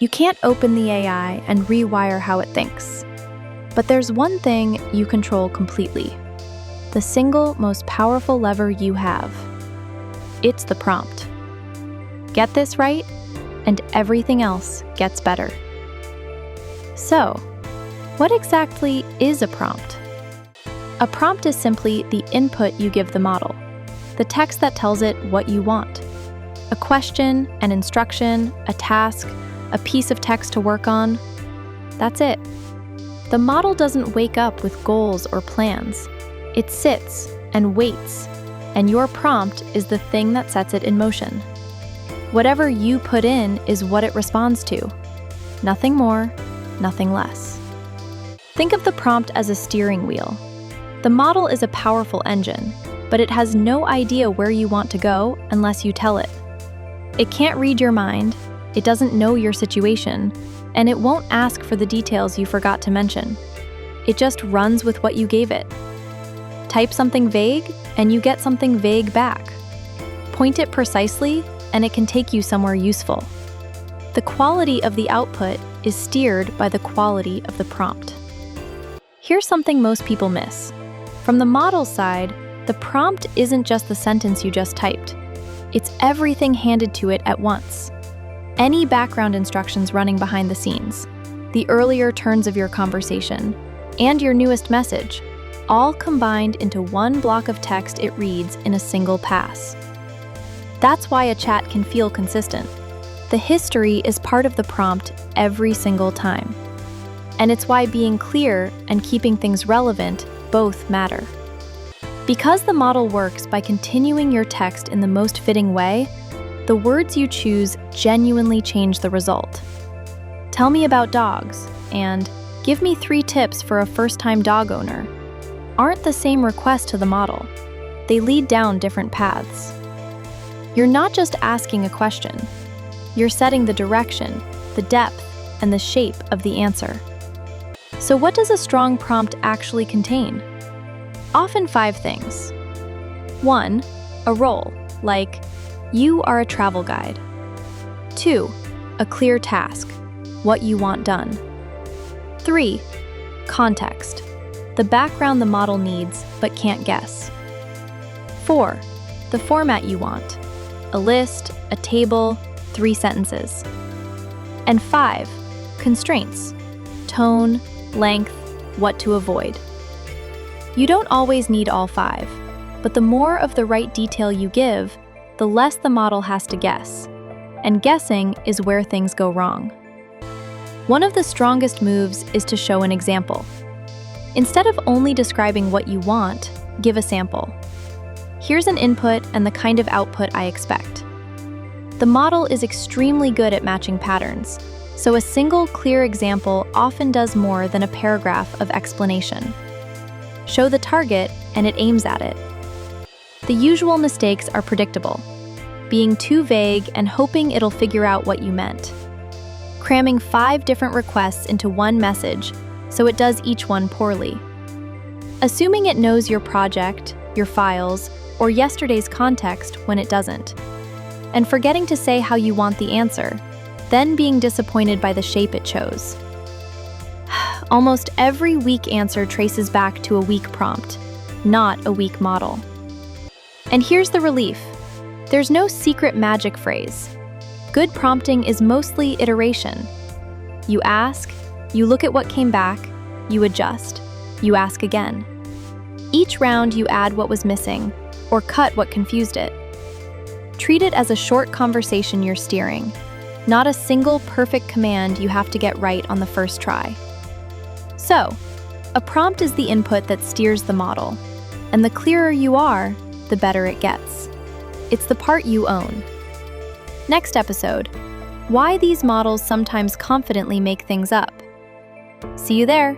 You can't open the AI and rewire how it thinks. But there's one thing you control completely. The single most powerful lever you have. It's the prompt. Get this right, and everything else gets better. So, what exactly is a prompt? A prompt is simply the input you give the model, the text that tells it what you want. A question, an instruction, a task, a piece of text to work on. That's it. The model doesn't wake up with goals or plans. It sits and waits, and your prompt is the thing that sets it in motion. Whatever you put in is what it responds to. Nothing more, nothing less. Think of the prompt as a steering wheel. The model is a powerful engine, but it has no idea where you want to go unless you tell it. It can't read your mind, it doesn't know your situation, and it won't ask for the details you forgot to mention. It just runs with what you gave it. Type something vague, and you get something vague back. Point it precisely, and it can take you somewhere useful. The quality of the output is steered by the quality of the prompt. Here's something most people miss. From the model side, the prompt isn't just the sentence you just typed. It's everything handed to it at once. Any background instructions running behind the scenes, the earlier turns of your conversation, and your newest message, all combined into one block of text it reads in a single pass. That's why a chat can feel consistent. The history is part of the prompt every single time. And it's why being clear and keeping things relevant both matter. Because the model works by continuing your text in the most fitting way, the words you choose genuinely change the result. Tell me about dogs, and give me 3 tips for a first-time dog owner aren't the same request to the model. They lead down different paths. You're not just asking a question. You're setting the direction, the depth, and the shape of the answer. So what does a strong prompt actually contain? Often 5 things. 1. A role, like, you are a travel guide. 2. A clear task, what you want done. 3. Context, the background the model needs but can't guess. 4. The format you want, a list, a table, 3 sentences. And 5. Constraints, tone, length, what to avoid. You don't always need all 5, but the more of the right detail you give, the less the model has to guess. And guessing is where things go wrong. One of the strongest moves is to show an example. Instead of only describing what you want, give a sample. Here's an input and the kind of output I expect. The model is extremely good at matching patterns, so a single clear example often does more than a paragraph of explanation. Show the target, and it aims at it. The usual mistakes are predictable: being too vague and hoping it'll figure out what you meant. Cramming 5 different requests into one message, so it does each one poorly. Assuming it knows your project, your files, or yesterday's context when it doesn't. And forgetting to say how you want the answer, then being disappointed by the shape it chose. Almost every weak answer traces back to a weak prompt, not a weak model. And here's the relief. There's no secret magic phrase. Good prompting is mostly iteration. You ask, you look at what came back, you adjust, you ask again. Each round you add what was missing, or cut what confused it. Treat it as a short conversation you're steering, not a single perfect command you have to get right on the first try. So, a prompt is the input that steers the model, and the clearer you are, the better it gets. It's the part you own. Next episode, why these models sometimes confidently make things up. See you there!